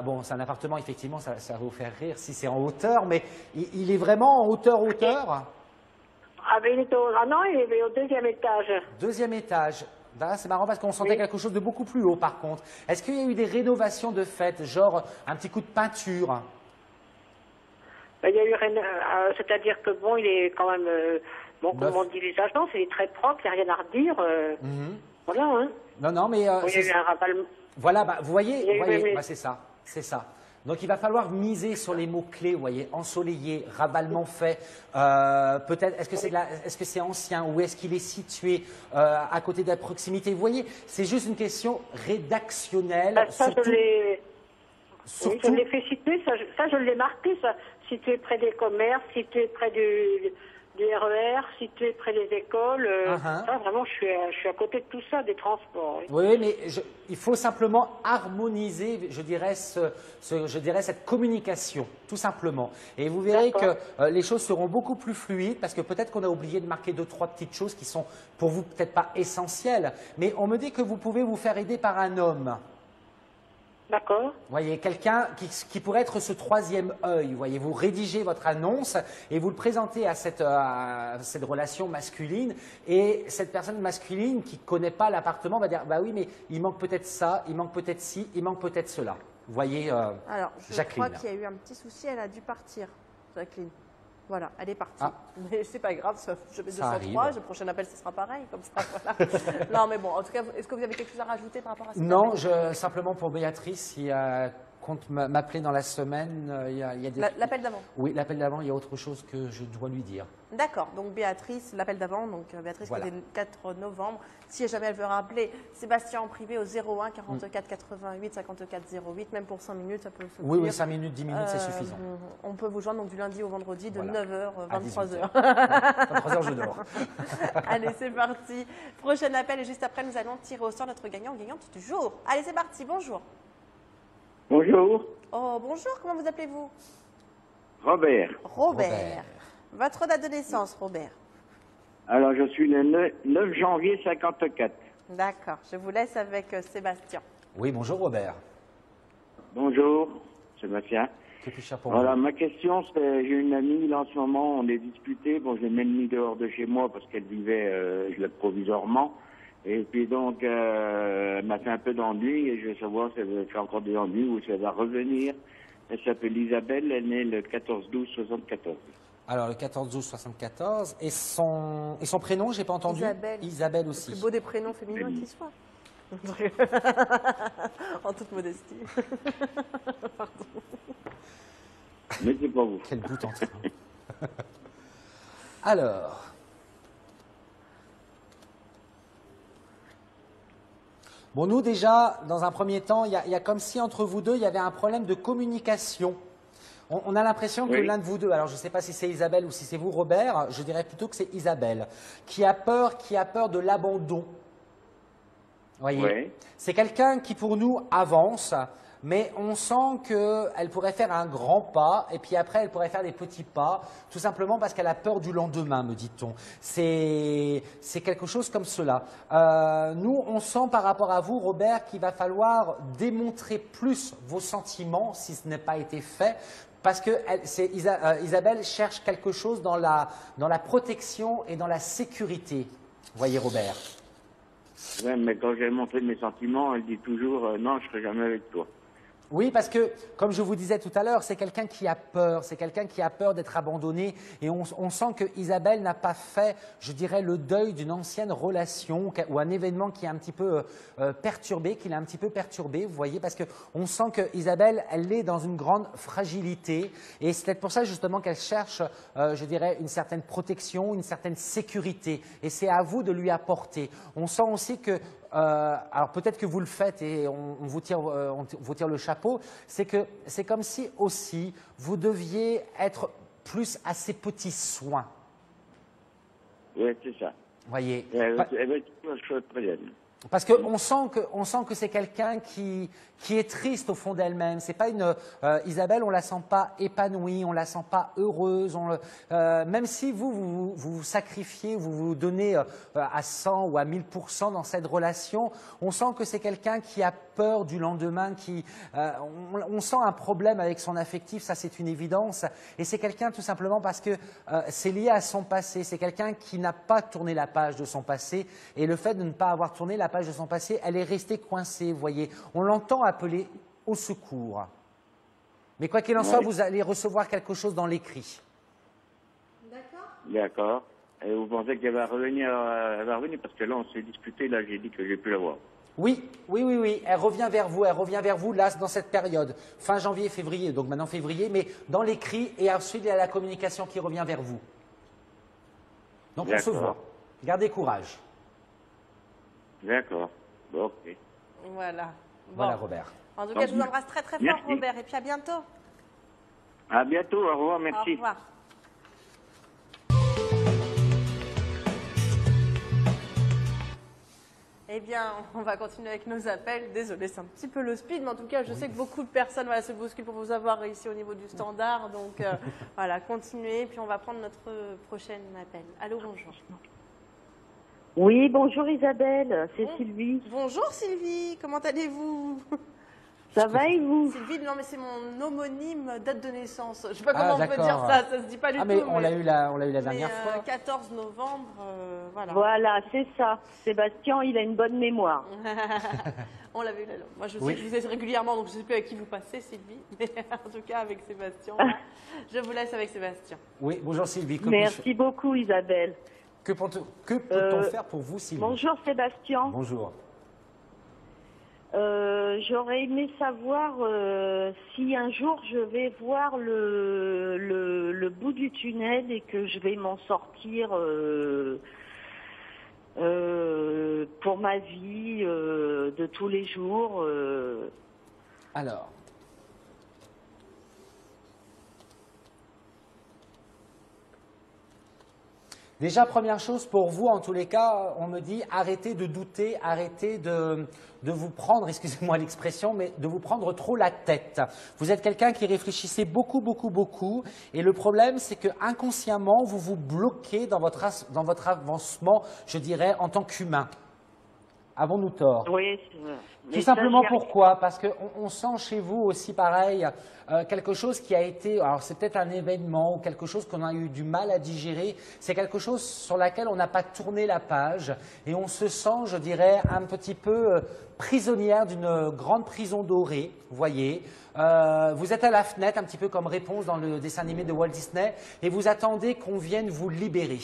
bon, c'est un appartement, effectivement, ça va vous faire rire si c'est en hauteur, mais il est vraiment en hauteur? Ah, ben, il est au deuxième étage. Deuxième étage. Là, c'est marrant parce qu'on sentait quelque chose de beaucoup plus haut, par contre. Est-ce qu'il y a eu des rénovations de fait, genre un petit coup de peinture? Il y a eu, c'est-à-dire que bon, il est quand même, bon, comme on dit les agences, il est très propre, il n'y a rien à redire. Voilà, hein. Non, mais... il y a eu un ravalement. Voilà, vous voyez, c'est ça, c'est ça. Donc il va falloir miser sur les mots-clés, vous voyez, ensoleillé, ravalement fait, peut-être, est-ce que c'est ancien ou est-ce qu'il est situé à côté de la proximité? Vous voyez, c'est juste une question rédactionnelle. Oui, je l'ai fait situer, ça je l'ai marqué, ça. Situé près des commerces, situé près du RER, situé près des écoles. Ça, vraiment, je suis à côté de tout ça, des transports. Oui, mais il faut simplement harmoniser, je dirais, cette communication, tout simplement. Et vous verrez que les choses seront beaucoup plus fluides, parce que peut-être qu'on a oublié de marquer 2-3 petites choses qui sont pour vous peut-être pas essentielles, mais on me dit que vous pouvez vous faire aider par un homme. D'accord. Vous voyez, quelqu'un qui pourrait être ce troisième œil. Vous voyez, vous rédigez votre annonce et vous le présentez à cette relation masculine. Et cette personne masculine qui ne connaît pas l'appartement va dire, bah oui, mais il manque peut-être ça, il manque peut-être ci, il manque peut-être cela. Vous voyez, alors, je Jacqueline. crois qu'il y a eu un petit souci, elle a dû partir, Jacqueline. Voilà, elle est partie. Mais c'est pas grave, je mets 203, le prochain appel, ce sera pareil, comme ça, voilà. Non, mais bon, en tout cas, est-ce que vous avez quelque chose à rajouter par rapport à ça? Non, simplement pour Béatrice, il compte m'appeler dans la semaine. Il y a des... L'appel d'avant? Oui, l'appel d'avant, il y a autre chose que je dois lui dire. D'accord, donc Béatrice, l'appel d'avant, donc Béatrice qui est le 4 novembre. Si jamais elle veut rappeler Sébastien en privé au 01 44 88 54 08, même pour 5 minutes, ça peut se Oui, 5 minutes, 10 minutes, c'est suffisant. On peut vous joindre donc, du lundi au vendredi de 9h à 23h. 23h, je dors. Allez, c'est parti. Prochain appel et juste après, nous allons tirer au sort notre gagnant ou gagnante du jour. Allez, c'est parti, bonjour. Bonjour. Oh, bonjour, comment vous appelez-vous? Robert. Votre date de naissance, Robert? Alors, je suis le 9 janvier 54. D'accord, je vous laisse avec Sébastien. Oui, bonjour Robert. Bonjour, Sébastien. Que puis-je faire pour Voilà, vous? ma question, c'est, j'ai une amie, là, en ce moment, on est disputé. Bon, je l'ai même mis dehors de chez moi parce qu'elle vivait, je l'ai provisoirement. Et puis donc, elle m'a fait un peu d'ennui et je veux savoir si elle veut faire encore des ennuis ou si elle va revenir. Elle s'appelle Isabelle, elle est née le 14-12-74. Alors, le 14-12-74. Et son prénom, j'ai pas entendu? Isabelle aussi. Le plus beau des prénoms féminins qui soit. En toute modestie. Pardon. Mais c'est pas vous. Quel bout en train. Alors... Bon, nous déjà, dans un premier temps, il y a comme si entre vous deux, il y avait un problème de communication. On a l'impression que l'un de vous deux, alors je ne sais pas si c'est Isabelle ou si c'est vous, Robert, je dirais plutôt que c'est Isabelle, qui a peur de l'abandon. Voyez, c'est quelqu'un qui pour nous avance, mais on sent qu'elle pourrait faire un grand pas et puis après elle pourrait faire des petits pas, tout simplement parce qu'elle a peur du lendemain, me dit-on. C'est quelque chose comme cela. Nous, on sent par rapport à vous, Robert, qu'il va falloir démontrer plus vos sentiments si ce n'est pas été fait. Parce que Isabelle cherche quelque chose dans la protection et dans la sécurité. Voyez, Robert. Ouais, mais quand j'ai montré mes sentiments, elle dit toujours non, je ne serai jamais avec toi. Oui, parce que, comme je vous disais tout à l'heure, c'est quelqu'un qui a peur, c'est quelqu'un qui a peur d'être abandonné. Et on sent que Isabelle n'a pas fait, je dirais, le deuil d'une ancienne relation ou un événement qui est un petit peu perturbé, qui l'a un petit peu perturbé, vous voyez, parce qu'on sent que Isabelle, elle est dans une grande fragilité. Et c'est peut-être pour ça, justement, qu'elle cherche, je dirais, une certaine protection, une certaine sécurité. Et c'est à vous de lui apporter. On sent aussi que alors peut-être que vous le faites et on vous tire le chapeau, c'est que c'est comme si aussi vous deviez être plus à ses petits soins. Oui, c'est ça. Voyez. Elle va être très bien. Parce qu'on sent que c'est quelqu'un qui est triste au fond d'elle-même. C'est pas une Isabelle, on la sent pas épanouie, on la sent pas heureuse. Même si vous sacrifiez, vous vous donnez à 100 ou à 1000% dans cette relation, on sent que c'est quelqu'un qui a peur du lendemain, on sent un problème avec son affectif, ça c'est une évidence. Et c'est quelqu'un tout simplement parce que c'est lié à son passé. C'est quelqu'un qui n'a pas tourné la page de son passé. Et le fait de ne pas avoir tourné la page de son passé, elle est restée coincée, vous voyez. On l'entend appeler au secours. Mais quoi qu'il en soit, vous allez recevoir quelque chose dans l'écrit. D'accord. D'accord. Et vous pensez qu'elle va revenir, parce que là on s'est disputé, là j'ai dit que j'ai pu la voir. Oui, elle revient vers vous là dans cette période, fin janvier, février, donc maintenant février, mais dans l'écrit et ensuite il y a la communication qui revient vers vous. Donc on se voit. Gardez courage. D'accord. Bon, ok. Voilà. Bon. Voilà, Robert. En tout cas, je vous embrasse très très fort, Robert, et puis à bientôt. À bientôt, au revoir, merci. Au revoir. Eh bien, on va continuer avec nos appels. Désolée, c'est un petit peu le speed, mais en tout cas, je sais que beaucoup de personnes se bousculent pour vous avoir ici au niveau du standard. Donc, voilà, continuez, puis on va prendre notre prochain appel. Allô, bonjour. Oui, bonjour Isabelle, c'est Sylvie. Bonjour Sylvie, comment allez-vous? Ça va et vous? Sylvie, non mais c'est mon homonyme date de naissance. Je ne sais pas comment on peut dire ça, ça se dit pas du tout. Mais on l'a eu la dernière fois. 14 novembre, voilà. Voilà, c'est ça. Sébastien, il a une bonne mémoire. On l'avait eu là. Moi, je sais que vous êtes régulièrement, donc je ne sais plus avec qui vous passez, Sylvie. Mais en tout cas, avec Sébastien, je vous laisse avec Sébastien. Oui, bonjour Sylvie. Merci beaucoup Isabelle. Que peut-on faire pour vous, Sylvie? Bonjour Sébastien. Bonjour. J'aurais aimé savoir si un jour je vais voir le bout du tunnel et que je vais m'en sortir pour ma vie de tous les jours. Alors. Déjà, première chose, pour vous, en tous les cas, on me dit arrêtez de douter, arrêtez de vous prendre, excusez-moi l'expression, mais de vous prendre trop la tête. Vous êtes quelqu'un qui réfléchissait beaucoup, beaucoup, beaucoup. Et le problème, c'est que inconsciemment, vous vous bloquez dans votre avancement, je dirais, en tant qu'humain. Avons-nous tort? Oui. Tout simplement pourquoi? Parce qu'on sent chez vous aussi pareil, quelque chose qui a été, alors c'est peut-être un événement ou quelque chose qu'on a eu du mal à digérer, c'est quelque chose sur laquelle on n'a pas tourné la page et on se sent, je dirais, un petit peu prisonnière d'une grande prison dorée, vous voyez. Vous êtes à la fenêtre, un petit peu comme Réponse dans le dessin animé de Walt Disney, et vous attendez qu'on vienne vous libérer.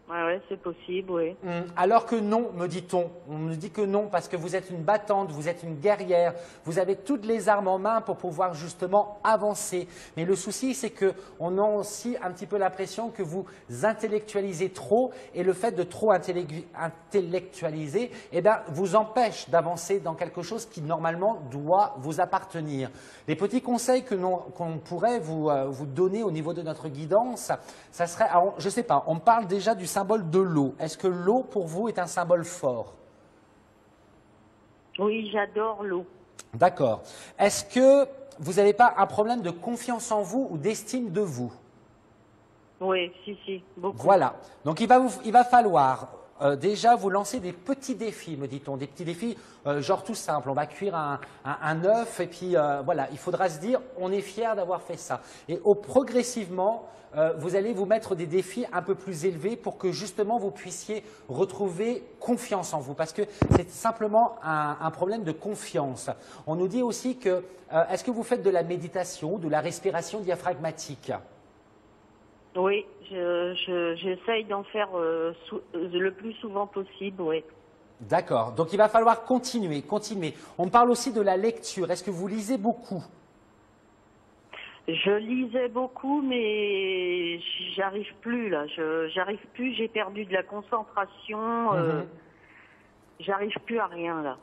Oui, c'est possible, oui. Alors que non, me dit-on. On me dit que non parce que vous êtes une battante, vous êtes une guerrière, vous avez toutes les armes en main pour pouvoir justement avancer. Mais le souci, c'est qu'on a aussi un petit peu l'impression que vous intellectualisez trop et le fait de trop intellectualiser vous empêche d'avancer dans quelque chose qui normalement doit vous appartenir. Les petits conseils qu'on pourrait vous donner au niveau de notre guidance, ça serait, je ne sais pas, on parle déjà du symbole de l'eau. Est-ce que l'eau, pour vous, est un symbole fort? Oui, j'adore l'eau. D'accord. Est-ce que vous n'avez pas un problème de confiance en vous ou d'estime de vous? Oui, si, beaucoup. Voilà. Donc il va falloir déjà vous lancer des petits défis, me dit-on. Des petits défis genre tout simple. On va cuire un œuf et puis voilà, il faudra se dire on est fier d'avoir fait ça. Et progressivement, vous allez vous mettre des défis un peu plus élevés pour que justement vous puissiez retrouver confiance en vous. Parce que c'est simplement un problème de confiance. On nous dit aussi que, est-ce que vous faites de la méditation, de la respiration diaphragmatique? Oui, j'essaye d'en faire le plus souvent possible, oui. D'accord. Donc il va falloir continuer. On parle aussi de la lecture. Est-ce que vous lisez beaucoup? Je lisais beaucoup, mais j'arrive plus là. J'arrive plus. J'ai perdu de la concentration. J'arrive plus à rien là.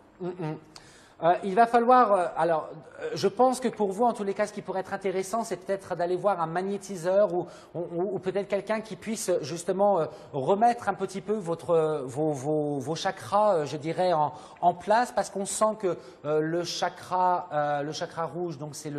Il va falloir, alors je pense que pour vous, en tous les cas, ce qui pourrait être intéressant, c'est peut-être d'aller voir un magnétiseur ou peut-être quelqu'un qui puisse justement remettre un petit peu vos chakras, je dirais, en place, parce qu'on sent que le chakra rouge, donc c'est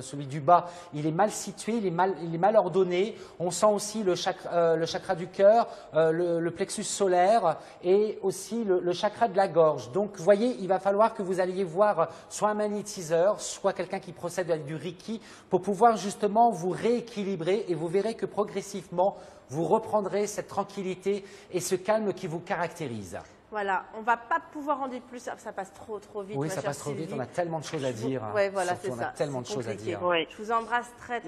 celui du bas, il est mal situé, il est mal ordonné. On sent aussi le chakra du cœur, le plexus solaire et aussi le chakra de la gorge. Donc, vous voyez, il va falloir que vous alliez voir soit un magnétiseur, soit quelqu'un qui procède avec du Reiki pour pouvoir justement vous rééquilibrer et vous verrez que progressivement, vous reprendrez cette tranquillité et ce calme qui vous caractérise. Voilà, on ne va pas pouvoir en dire plus, ça passe trop vite. Oui, ça passe trop vite, on a tellement de choses à dire. Oui, voilà, c'est ça. On a tellement de choses à dire. Ouais. Je vous embrasse très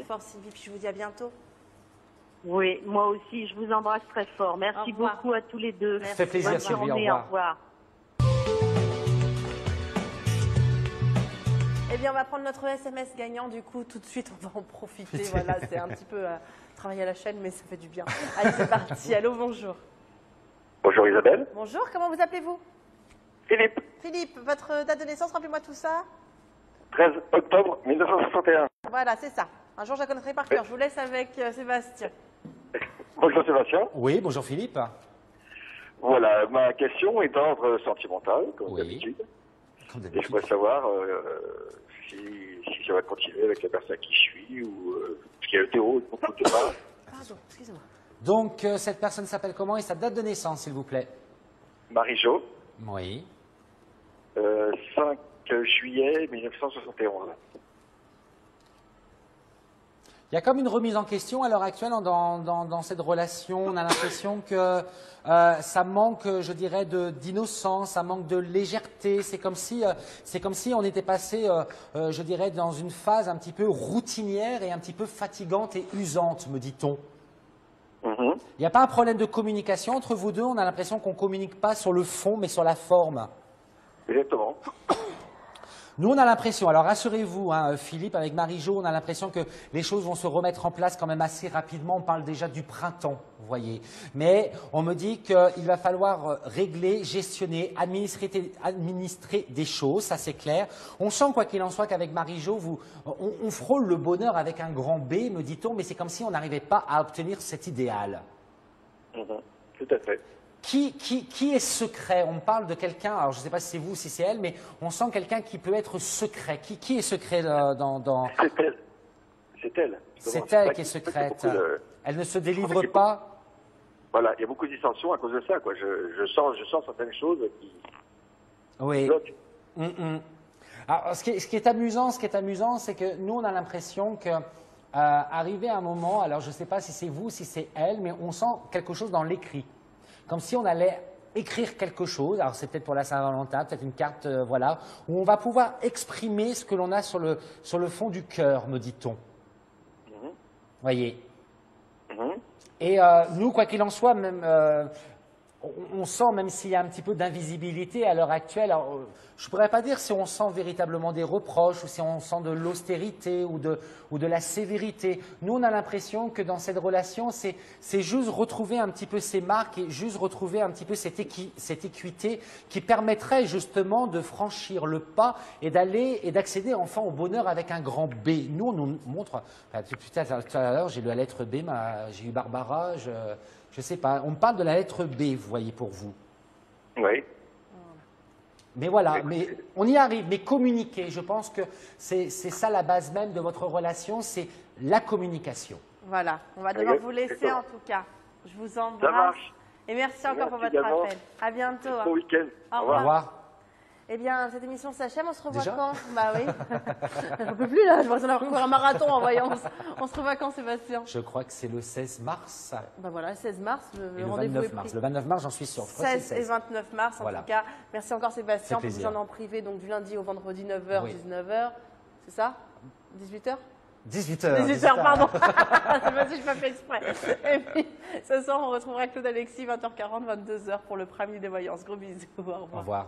fort, Sylvie, puis je vous dis à bientôt. Oui, moi aussi, je vous embrasse très fort. Merci beaucoup à tous les deux. Ça fait plaisir, Sylvie, au revoir. Au revoir. Eh bien, on va prendre notre SMS gagnant, du coup, tout de suite, on va en profiter. Voilà, c'est un petit peu travailler à la chaîne, mais ça fait du bien. Allez, c'est parti. Allô, bonjour. Bonjour Isabelle. Bonjour, comment vous appelez-vous? Philippe. Philippe, votre date de naissance, rappelez-moi tout ça. 13 octobre 1961. Voilà, c'est ça. Un jour, je la connaîtrai par cœur. Je vous laisse avec Sébastien. Bonjour Sébastien. Oui, bonjour Philippe. Voilà, ma question est d'ordre sentimental, comme d'habitude. Et je voudrais savoir si je vais continuer avec la personne qui je suis ou ce qui est hétéro, beaucoup de pas. Pardon, excusez-moi. Donc, cette personne s'appelle comment et sa date de naissance, s'il vous plaît? Marie-Jo. Oui. 5 juillet 1971. Il y a comme une remise en question à l'heure actuelle dans cette relation. On a l'impression que ça manque, je dirais, d'innocence, ça manque de légèreté. C'est comme si on était passé, je dirais, dans une phase un petit peu routinière et un petit peu fatigante et usante, me dit-on. Il n'y a pas un problème de communication entre vous deux? On a l'impression qu'on ne communique pas sur le fond, mais sur la forme. Exactement. Nous, on a l'impression, alors rassurez-vous, hein, Philippe, avec Marie-Jo, on a l'impression que les choses vont se remettre en place quand même assez rapidement. On parle déjà du printemps, vous voyez. Mais on me dit qu'il va falloir régler, gestionner, administrer des choses, ça c'est clair. On sent, quoi qu'il en soit, qu'avec Marie-Jo, on frôle le bonheur avec un grand B, me dit-on, mais c'est comme si on n'arrivait pas à obtenir cet idéal. Tout à fait. Qui est secret? On parle de quelqu'un, alors je ne sais pas si c'est vous ou si c'est elle, mais on sent quelqu'un qui peut être secret. Qui est secret dans... C'est elle. C'est elle. C'est elle qui est secrète. Elle ne se délivre pas. Voilà, il y a beaucoup de dissensions à cause de ça, quoi. Je sens certaines choses qui bloquent. Alors, ce qui est amusant, c'est que nous, on a l'impression que arrivé à un moment, alors je ne sais pas si c'est vous, si c'est elle, mais on sent quelque chose dans l'écrit. Comme si on allait écrire quelque chose, alors c'est peut-être pour la Saint-Valentin, peut-être une carte, voilà, où on va pouvoir exprimer ce que l'on a sur le fond du cœur, me dit-on. Voyez. Et nous, quoi qu'il en soit, même, on sent, même s'il y a un petit peu d'invisibilité à l'heure actuelle, alors, je ne pourrais pas dire si on sent véritablement des reproches ou si on sent de l'austérité ou de la sévérité. Nous, on a l'impression que dans cette relation, c'est juste retrouver un petit peu ces marques et juste retrouver un petit peu cette équité qui permettrait justement de franchir le pas et d'accéder enfin au bonheur avec un grand B. Nous, on nous montre, tout à l'heure, j'ai lu la lettre B, j'ai eu Barbara, je ne sais pas, on me parle de la lettre B, vous voyez, pour vous. Oui. Mais voilà, mais on y arrive, mais communiquer, je pense que c'est ça la base même de votre relation, c'est la communication. Voilà, on va devoir vous laisser en tout cas. Je vous embrasse. Ça marche. Et merci encore pour votre appel. À bientôt. Bon week-end. Au revoir. Eh bien, cette émission s'achève. On se revoit quand? Bah oui. J'en peux plus là. Je vois qu'on a encore un marathon en voyant. On se revoit quand, Sébastien? Je crois que c'est le 16 mars. Ben voilà, 16 mars. Le rendez-vous est pris. Le 29 mars, j'en suis sûr. 16 et 29 mars, en tout cas. Merci encore, Sébastien. On vous en privé, donc du lundi au vendredi, 9h, 19h. C'est ça? 18h? 18h, pardon. C'est pas si je pas fait exprès. Et puis, ce soir, on retrouvera Claude Alexis, 20h40, 22h pour le premier des voyances. Gros bisous. Au revoir. Au revoir.